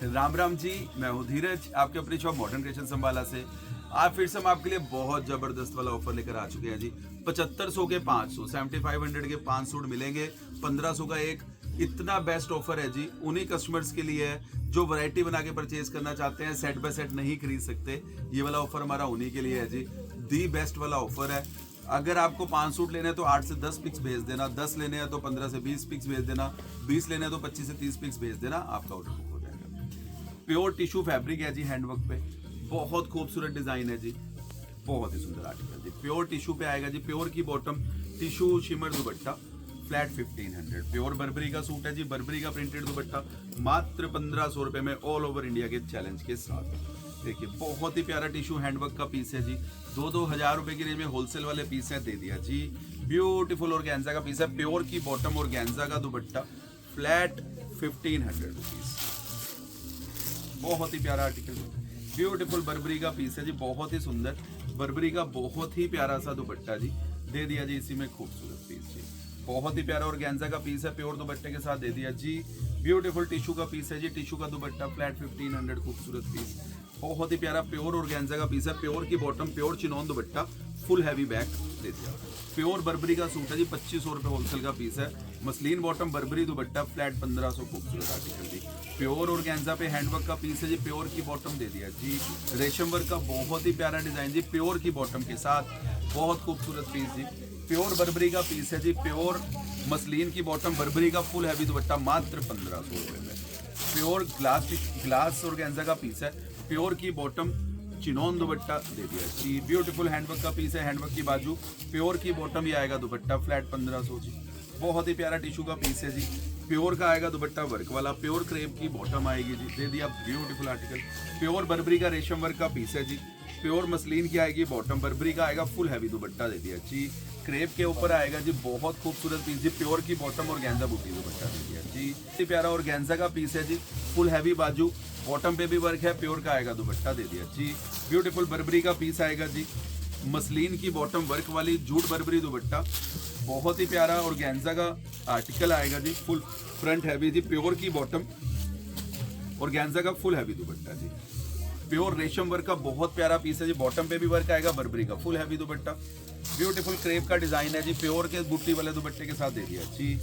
राम राम जी, मैं हूँ धीरज, आपके अपनी शॉप मॉडर्न क्रिएशन संभाला से। आज फिर से हम आपके लिए बहुत जबरदस्त वाला ऑफर लेकर आ चुके हैं जी। 7500 के 500, 7500 के 5 सूट मिलेंगे, 1500 का एक। इतना बेस्ट ऑफर है जी, उन्हीं कस्टमर्स के लिए है जो वैरायटी बना के परचेज करना चाहते हैं, सेट बाय सेट नहीं खरीद सकते। ये वाला ऑफर हमारा उन्हीं के लिए है जी, दी बेस्ट वाला ऑफर है। अगर आपको 5 सूट लेने हैं तो 8 से 10 पिक्स भेज देना, 10 लेने हैं तो 15 से 20 पिक्स भेज देना, 20 लेने हैं तो 25 से 30 पिक्स भेज देना, आपका ऑर्डर बुक हो जाएगा। प्योर टिश्यू फैब्रिक है जी, हैंडवर्क पे बहुत खूबसूरत डिजाइन है जी, बहुत ही सुंदर आर्टिकल जी। प्योर टिश्यू पे आएगा जी, प्योर की बॉटम, टिश्यू शिमर दुपट्टा, फ्लैट 1500। प्योर बर्बरी का सूट है जी, बर्बरी का प्रिंटेड दुपट्टा, मात्र 1500 रुपए में ऑल ओवर इंडिया के चैलेंज के साथ। देखिए बहुत ही प्यारा टिश्यू हैंडवर्क का पीस है जी, 2-2 हजार रुपए की रेंज में होलसेल वाले पीस है, दे दिया जी। ब्यूटीफुल ऑर्गेन्जा का पीस है, प्योर की बॉटम ऑर्गेन्जा का दुपट्टा, फ्लैट 1500 रुपीज। बहुत ही प्यारा आर्टिकल, ब्यूटीफुल बर्बरी का पीस है जी, बहुत ही सुंदर बर्बरी का बहुत ही प्यारा सा दुपट्टा जी, दे दिया जी इसी में खूबसूरत पीस जी। बहुत ही प्यारा ऑर्गेन्जा का पीस है, प्योर दुपट्टे के साथ दे दिया जी। ब्यूटीफुल टिश्यू का पीस है जी, टिश्यू का दुपट्टा, फ्लैट 1500, खूबसूरत पीस। बहुत ही प्यारा प्योर ऑर्गेन्जा का पीस है, प्योर की bottom, pure chiffon dupatta, full heavy back दे दिया। प्योर बर्बरी का सूट है जी, 2500 रुपए होलसेल का पीस है, मसलिन बॉटम, बर्बरी दुपट्टा, फ्लैट 1500, खूबसूरत आर्टिकल जी। प्योर ऑर्गेन्जा पे हैंडवर्क का पीस है जी, प्योर की बॉटम दे दिया जी। रेशम वर्क का बहुत ही प्यारा डिजाइन जी, प्योर की बॉटम के साथ, बहुत खूबसूरत पीस जी। प्योर बर्बरी का पीस है जी, प्योर मसलिन की बॉटम, बर्बरी का फुल हैवी दुपट्टा, मात्र 1500 रुपए में। प्योर ग्लास ऑर्गेन्जा का पीस है, प्योर की बॉटम, चिनॉन दुपट्टा दे दिया जी। ब्यूटीफुल हैंडवर्क का पीस है, हैंडवर्क की बाजू, प्योर की बॉटम, ये आएगा दुपट्टा, फ्लैट 1500 जी। बहुत ही प्यारा टिश्यू का पीस है जी, प्योर का आएगा दुपट्टा वर्क वाला, प्योर क्रेप की बॉटम आएगी जी, दे दिया ब्यूटीफुल आर्टिकल। प्योर बर्बरी का रेशम वर्क का पीस है जी, प्योर मसलिन की आएगी बॉटम, बर्बरी का आएगा फुल हैवी दुपट्टा, दे दिया जी। क्रेप के ऊपर आएगा जी, बहुत खूबसूरत पीस जी, प्योर की बॉटम और गेंजा बूटी दुपट्टा दे दिया जी। इतनी प्यारा और गेंजा का पीस है जी, फुल हैवी बाजू, बॉटम पे भी वर्क है, प्योर का आएगा दुपट्टा, दे दिया जी। ब्यूटीफुल बर्बरी का पीस आएगा जी, मसलिन की बॉटम वर्क वाली, जूट बर्बरी दुपट्टा, बहुत ही प्यारा और गेंजा का आर्टिकल आएगा जी, फुल फ्रंट हैवी जी, प्योर की बॉटम और गेंजा का फुल हैवी दुपट्टा जी। प्योर रेशम वर्क का बहुत प्यारा पीस है जी, बॉटम पे भी वर्क आएगा, बर्बरी का फुल हैवी दुपट्टा। ब्यूटीफुल क्रेप का डिजाइन है जी, प्योर के बूटी वाले दुपट्टे के साथ दे दिया जी।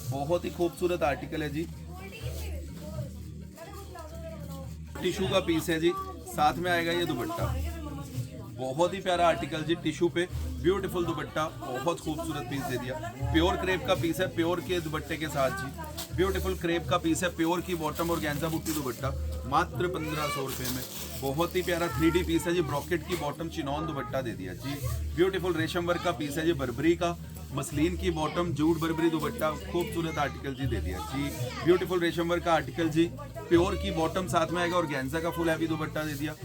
बहुत ही खूबसूरत आर्टिकल है जी, टिश्यू का पीस है जी, साथ में आएगा ये दुपट्टा, बहुत ही प्यारा आर्टिकल जी, टिश्यू पे ब्यूटीफुल दुपट्टा, बहुत खूबसूरत पीस दे दिया। प्योर क्रेप का पीस है, प्योर के दुपट्टे के साथ जी। ब्यूटीफुल क्रेप का पीस है, प्योर की बॉटम और गेंजा बूटी दुपट्टा, मात्र 1500 रुपए में। बहुत ही प्यारा 3D पीस है जी, ब्रॉकेट की बॉटम, चिनॉन दुपट्टा दे दिया जी। ब्यूटीफुल रेशम वर्क का पीस है जी, बर्बरी का, मसलिन की बॉटम, जूट बर्बरी दुपट्टा, खूबसूरत आर्टिकल जी, दे दिया जी। ब्यूटीफुल रेशम वर्क का आर्टिकल जी, प्योर की बॉटम साथ में आएगा और गेंजा का फुल हैवी दुपट्टा दे दिया।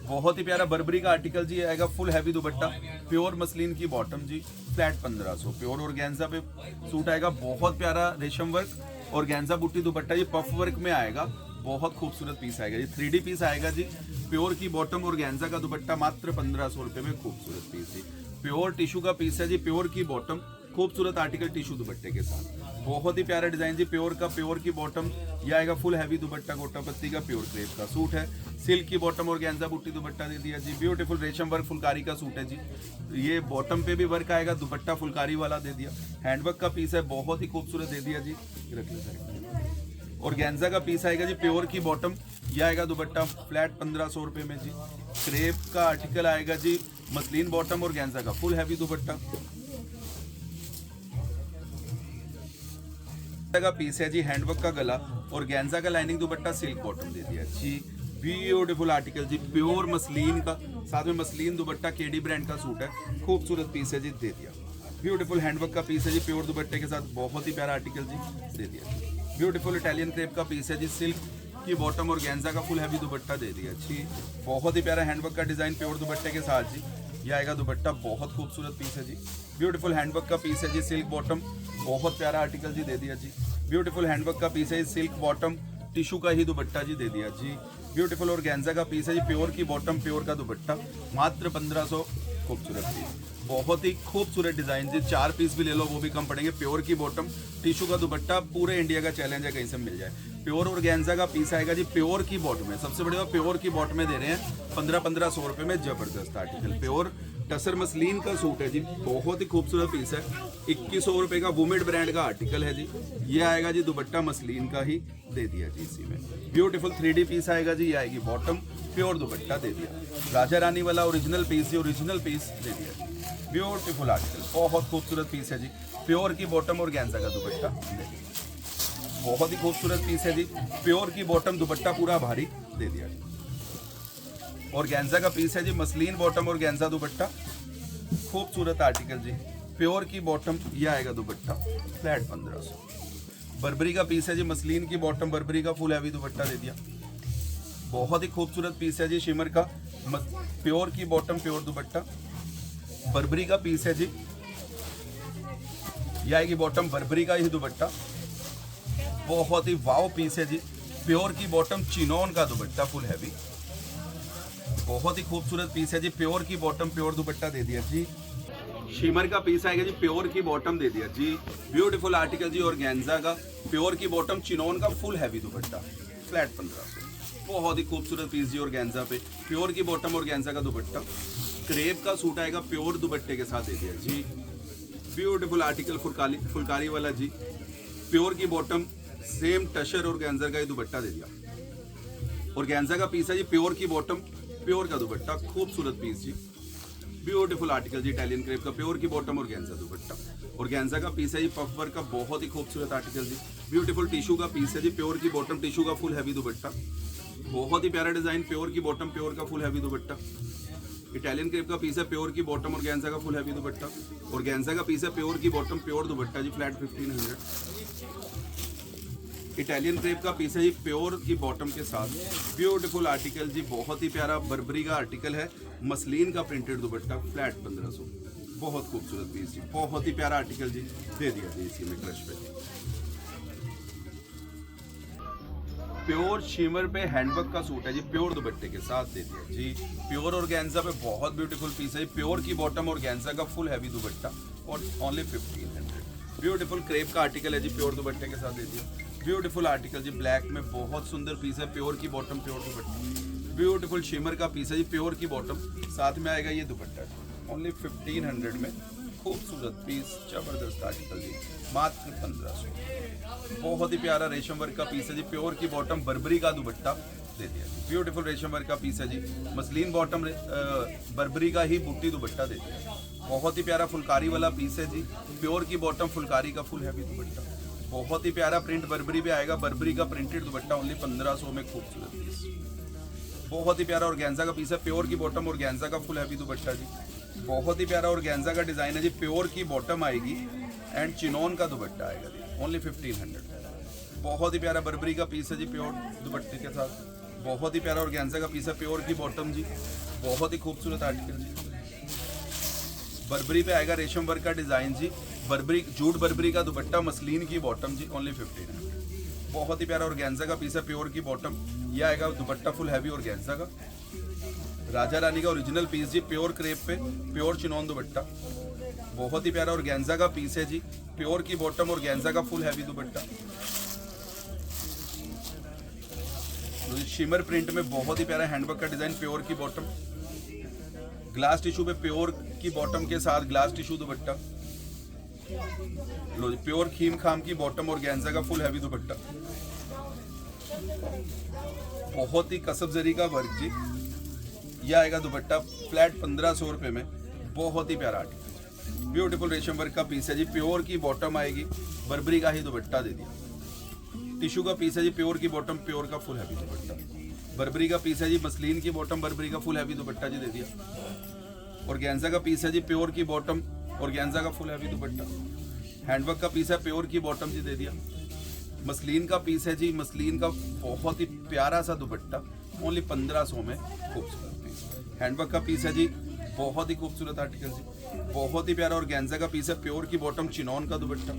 बहुत ही प्यारा बर्बरी का आर्टिकल जी आएगा, फुल हैवी दुपट्टा, प्योर मसलिन की बॉटम जी, फ्लैट 1500। प्योर और गेंजा पे सूट आएगा, बहुत प्यारा रेशम वर्क और गेंजा बूटी दुपट्टा, ये पफ वर्क में आएगा, बहुत खूबसूरत पीस आएगा जी। 3D पीस आएगा जी, प्योर की बॉटम और गेंजा का दुपट्टा, मात्र 1500 रुपए में, खूबसूरत पीस जी। प्योर टिश्यू का पीस है जी, प्योर की बॉटम, खूबसूरत आर्टिकल टिश्यू दुपट्टे के साथ, बहुत ही प्यारा डिजाइन जी, प्योर का, प्योर की बॉटम, यह आएगा फुल हैवी दुपट्टा, गोटा पत्ती का प्योर क्रेप का सूट है, सिल्क की बॉटम और गेंजा बूटी दुपट्टा दे दिया जी। ब्यूटीफुल रेशम वर्क फुलकारी का सूट है जी, ये बॉटम पे भी वर्क आएगा, दुपट्टा फुलकारी वाला दे दिया। हैंडवर्क का पीस है, बहुत ही खूबसूरत दे दिया जी, रख लो। और गेंजा का पीस आएगा जी, प्योर की बॉटम, यह आएगा दुपट्टा, फ्लैट 1500 रुपए में जी। क्रेप का आर्टिकल आएगा जी, मसलिन बॉटम और गेंजा का फुल हैवी दुपट्टा का पीस है जी, हैंडवर्क का गला और गेंजा का लाइनिंग दुपट्टा, सिल्क बॉटम दे दिया जी। ब्यूटीफुल आर्टिकल जी, प्योर मसलिन का, साथ में मसलिन दुपट्टा, केडी ब्रांड का सूट है, खूबसूरत पीस है जी, दे दिया। ब्यूटीफुल हैंडवर्क का पीस है जी, प्योर दुपट्टे के साथ, बहुत ही प्यारा आर्टिकल जी, दे दिया। ब्यूटीफुल इटालियन क्रेप का पीस है जी, सिल्क की बॉटम और गेंजा का फुल हैवी दुपट्टा दे दिया जी। बहुत ही प्यारा हैंडवर्क का डिजाइन, प्योर दुपट्टे के साथ जी, यह आएगा दुपट्टा, बहुत खूबसूरत पीस है जी। ब्यूटीफुल हैंडवर्क का पीस है जी, सिल्क बॉटम, बहुत प्यारा आर्टिकल जी, दे दिया जी। ब्यूटीफुल हैंडवर्क का पीस है, सिल्क बॉटम, टिश्यू का ही दुपट्टा जी, दे दिया जी। ब्यूटीफुल और गेंजा का पीस है जी, प्योर की बॉटम, प्योर का दुपट्टा, मात्र 1500, खूबसूरत पीस। बहुत ही खूबसूरत डिजाइन जी, 4 पीस भी ले लो वो भी कम पड़ेंगे। प्योर की बॉटम, टिश्यू का दुपट्टा, पूरे इंडिया का चैलेंज है कहीं से मिल जाए। प्योर ऑर्गेन्जा का पीस आएगा जी, प्योर की बॉटम में। सबसे बड़ी बात, प्योर की बॉटम में दे रहे हैं 1500 रुपए में। जबरदस्त आर्टिकल, प्योर टसर मसलिन का सूट है जी, बहुत ही खूबसूरत पीस है। 2100 रुपए का वुमेड ब्रांड का आर्टिकल है जी। ये आएगा जी, दुपट्टा मसलिन का ही दे दिया जी इसी में। ब्यूटीफुल 3D पीस आएगा जी, ये आएगी बॉटम, प्योर दुपट्टा दे दिया। राजा रानी वाला ओरिजिनल पीस, ये ओरिजिनल पीस दे दिया। ब्यूटीफुल आर्टिकल, बहुत खूबसूरत पीस है जी। प्योर की बॉटम और ऑर्गेन्जा का दुपट्टा दे दिया। बहुत ही खूबसूरत पीस है जी, प्योर की बॉटम, दुपट्टा पूरा भारी दे दिया जी। ऑर्गेन्जा का पीस है जी, मसलिन बॉटम और ऑर्गेन्जा दुपट्टा, खूबसूरत आर्टिकल जी। प्योर की बॉटम, ये आएगा दुपट्टा फ्लैट 1500। बर्बरी का पीस है जी, मसलिन की बॉटम, बर्बरी का फुल हैवी दुपट्टा दे दिया। बहुत ही खूबसूरत पीस है जी, शिमर का, प्योर की बॉटम, प्योर दुपट्टा। बर्बरी का पीस है जी, यह आएगी बॉटम, बर्बरी का ही दुपट्टा। बहुत ही वाव पीस है जी, प्योर की बॉटम, चिनोन का दुपट्टा फुल हैवी। बहुत ही खूबसूरत पीस है जी, प्योर की बॉटम, प्योर दुपट्टा दे दिया जी। शिमर का पीस आएगा जी, प्योर की बॉटम दे दिया जी। ब्यूटीफुल आर्टिकल जी, ऑर्गेन्जा का, प्योर की बॉटम, चिनोन का फुल हैवी दुपट्टा, फ्लैट 1500। बहुत ही खूबसूरत पीस जी, ऑर्गेन्जा पे, प्योर की बॉटम, ऑर्गेन्जा का दुपट्टा। क्रेप का सूट आएगा, प्योर दुपट्टे के साथ दे दिया जी। ब्यूटीफुल आर्टिकल, फुलकारी वाला जी, प्योर की बॉटम, सेम टशर ऑर्गेन्जा का ही दुपट्टा दे दिया। ऑर्गेन्जा का पीस है जी, प्योर की बॉटम, प्योर का दुपट्टा, खूबसूरत पीस जी। ब्यूटीफुल आर्टिकल जी, इटालियन क्रेप का, प्योर की बॉटम, ऑर्गेन्जा दुपट्टा। ऑर्गेन्जा का पीस है जी, पफ वर्क का, बहुत ही खूबसूरत आर्टिकल जी। ब्यूटीफुल टिश्यू का पीस है जी, प्योर की बॉटम, टिश्यू का फुल हैवी दुपट्टा। बहुत ही प्यारा डिजाइन, प्योर की बॉटम, प्योर का फुल हैवी दुपट्टा। इटालियन क्रेप का पीस है, प्योर की बॉटम, ऑर्गेन्जा का फुल हैवी दुपट्टा। ऑर्गेन्जा का पीस है, प्योर की बॉटम, प्योर दुपट्टा जी, फ्लैट 1500। इटालियन क्रेप का पीस है जी, प्योर की बॉटम के साथ। ब्यूटीफुल आर्टिकल जी, बहुत ही प्यारा, बर्बरी का आर्टिकल है, मसलिन का प्रिंटेड दुपट्टा, फ्लैट 1500। बहुत खूबसूरत पीस जी, बहुत ही प्यारा आर्टिकल जी, दे दिया जी इसी में क्रश पे। प्योर शिमर पे हैंडवर्क का सूट है जी, प्योर दुपट्टे के साथ दे दिया जी। प्योर ऑर्गेन्जा पे बहुत ब्यूटीफुल पीस है, प्योर की बॉटम, ऑर्गेन्जा का फुल हैवी दुपट्टा, और ओनली 1500। ब्यूटीफुल क्रेप का आर्टिकल है जी, प्योर दुपट्टे के साथ दे दिया। ब्यूटीफुल आर्टिकल जी, ब्लैक में बहुत सुंदर पीस है, प्योर की बॉटम, प्योर दुपट्टा। ब्यूटीफुल शिमर का पीस है जी, प्योर की बॉटम, साथ में आएगा ये दुपट्टा, ओनली 1500 में। खूबसूरत पीस, जबरदस्त आर्टिकल जी, मात्र 1500। बहुत ही प्यारा रेशम वर्क का पीस है जी, प्योर की बॉटम, बर्बरी का दुपट्टा दे दिया जी। ब्यूटीफुल रेशम वर्क का पीस है जी, मसलिन बॉटम, बर्बरी का ही बूटी दुपट्टा दे दिया। बहुत ही प्यारा फुलकारी वाला पीस है जी, प्योर की बॉटम, फुलकारी का फुल हैवी दुपट्टा। बहुत ही प्यारा प्रिंट बर्बरी पे आएगा, बर्बरी का प्रिंटेड दुपट्टा, ओनली 1500 में। खूबसूरत पीस, बहुत ही प्यारा ऑर्गेन्जा का पीस है, प्योर की बॉटम, ऑर्गेन्जा का फुल हैवी दुपट्टा जी। बहुत ही प्यारा ऑर्गेन्जा का डिजाइन है जी, प्योर की बॉटम आएगी एंड चिनोन का दुपट्टा आएगा जी, ओनली 1500। बहुत ही प्यारा बर्बरी का पीस है जी, प्योर दुपट्टे के साथ। बहुत ही प्यारा ऑर्गेन्जा का पीस है, प्योर की बॉटम जी, बहुत ही खूबसूरत आर्टिकल जी। बर्बरी पे आएगा रेशम वर्क का डिजाइन जी, बर्बरी, जूट बर्बरी का दुपट्टा, मसलिन की बॉटम जी, ओनली 1500। बहुत ही प्यारा ऑर्गेन्जा का पीस है, प्योर की बॉटम, यह आएगा दुपट्टा फुल हैवी ऑर्गेन्जा का। राजा रानी का ओरिजिनल पीस जी, प्योर क्रेप पे, प्योर चिनोन दुपट्टा। बहुत ही प्यारा ऑर्गेन्जा का पीस है जी, प्योर की बॉटम, ऑर्गेन्जा का फुल हैवी दुपट्टा। शिमर प्रिंट में बहुत ही प्यारा हैंडवर्क का डिजाइन, प्योर की बॉटम, ग्लास टिश्यू पे, प्योर की बॉटम के साथ ग्लास टिश्यू दुपट्टा। लो जी, प्योर खीम खाम की बॉटम, ऑर्गेन्जा का फुल हैवी दुपट्टा। बहुत ही कसब जरी का वर्क जी, यह आएगा दुपट्टा, फ्लैट 1500 रुपए में। बहुत ही प्यारा आर्टिकल, ब्यूटीफुल रेशम वर्क का पीस है जी, प्योर की बॉटम आएगी, बर्बरी का ही दुपट्टा दे दिया। टिश्यू का पीस है जी, प्योर की बॉटम, प्योर का फुल हैवी दुपट्टा। बर्बरी का पीस है जी, मसलिन की बॉटम, बर्बरी का फुल हैवी दुपट्टा जी दे दिया। ऑर्गेन्जा का पीस है जी, प्योर की बॉटम, ऑर्गेन्जा का फुल हैवी दुपट्टा। हैंडवर्क का पीस है, प्योर की बॉटम जी दे दिया। मसलिन का पीस है जी, मसलिन का बहुत ही प्यारा सा दुपट्टा, ओनली 1500 में। खूबसूरत पीस, हैंडवर्क का पीस है जी, बहुत ही खूबसूरत आर्टिकल जी। बहुत ही प्यारा ऑर्गेन्जा का पीस है, प्योर की बॉटम, चिनोन का दुपट्टा।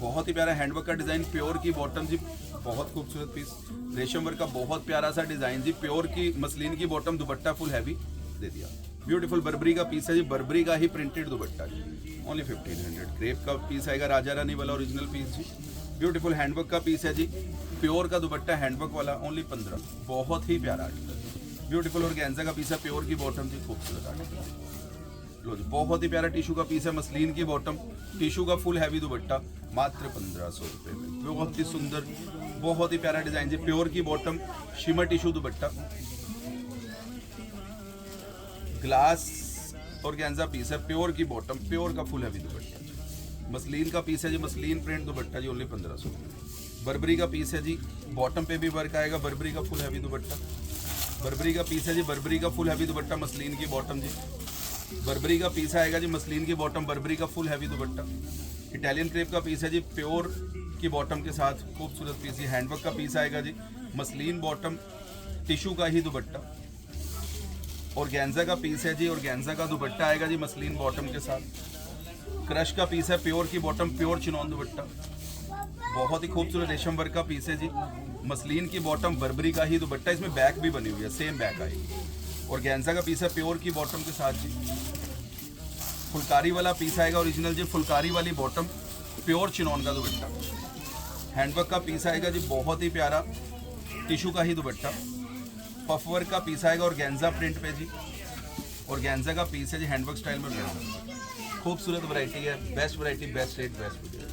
बहुत ही प्यारा हैंडवर्क का डिजाइन, प्योर की बॉटम जी, बहुत खूबसूरत पीस। रेशम वर्क का बहुत प्यारा सा डिजाइन जी, प्योर की मसलिन की बॉटम, दुपट्टा फुल हैवी दे दिया। ब्यूटीफुल बर्बरी का पीस है जी, बर्बरी का ही प्रिंटेड दुपट्टा जी, ओनली 1500। क्रेप का पीस आएगा, राजा रानी वाला ओरिजिनल पीस जी। ब्यूटीफुल हैंडवर्क का पीस है जी, प्योर का दुपट्टा हैंडवर्क वाला, ओनली 15। बहुत ही प्यारा आर्टिकल। ब्यूटीफुल ऑर्गेन्जा का पीस है, प्योर की बॉटम जी, खूबसूरत आर्टिकल। लो जी, बहुत ही प्यारा टिशू का पीस है, मसलिन की बॉटम, टिशू का फुल हैवी दुपट्टा, मात्र 1500 रुपये में। बहुत ही सुंदर, बहुत ही प्यारा डिजाइन जी, प्योर की bottom, shimmer tissue dupatta, glass organza piece है, प्योर की बॉटम, प्योर का फुल हैवी दुपट्टा। मसलिन का पीस है जी, मसलिन प्रिंट दुपट्टा जी, ओनली 1500। बर्बरी का पीस है जी, बॉटम पे भी वर्क आएगा, बर्बरी का फुल हैवी दुपट्टा। बर्बरी का पीस है जी, बर्बरी का फुल हैवी दुपट्टा, मसलिन की बॉटम जी। बर्बरी का पीस आएगा जी, मसलिन की बॉटम, बर्बरी का फुल हैवी दुपट्टा। इटालियन क्रेप का पीस है जी, प्योर की बॉटम के साथ खूबसूरत पीस। ये हैंडवर्क का पीस आएगा जी, मसलिन बॉटम, टिशू का ही दुपट्टा। ऑर्गेन्जा का पीस है जी, ऑर्गेन्जा का दुपट्टा आएगा जी, मसलिन बॉटम के साथ। क्रश का पीस है, प्योर की बॉटम, प्योर चिनॉन दुपट्टा। बहुत ही खूबसूरत रेशम वर्क का पीस है जी, मसलिन की बॉटम, बर्बरी का ही दुपट्टा, इसमें बैक भी बनी हुई है, सेम बैक आएगी। ऑर्गेन्जा का पीस है, प्योर की बॉटम के साथ जी। फुलकारी वाला पीस आएगा ओरिजिनल जी, फुलकारी वाली बॉटम, प्योर चिनॉन का दुपट्टा। हैंडवर्क का पीस आएगा जी, बहुत ही प्यारा, टिशू का ही दुपट्टा। पफ वर्क का पीस आएगा ऑर्गेन्जा प्रिंट पे जी, ऑर्गेन्जा का पीस है जी, हैंडवर्क स्टाइल में ऑर्गेन्जा। खूबसूरत वैरायटी है, best variety, best rate, best.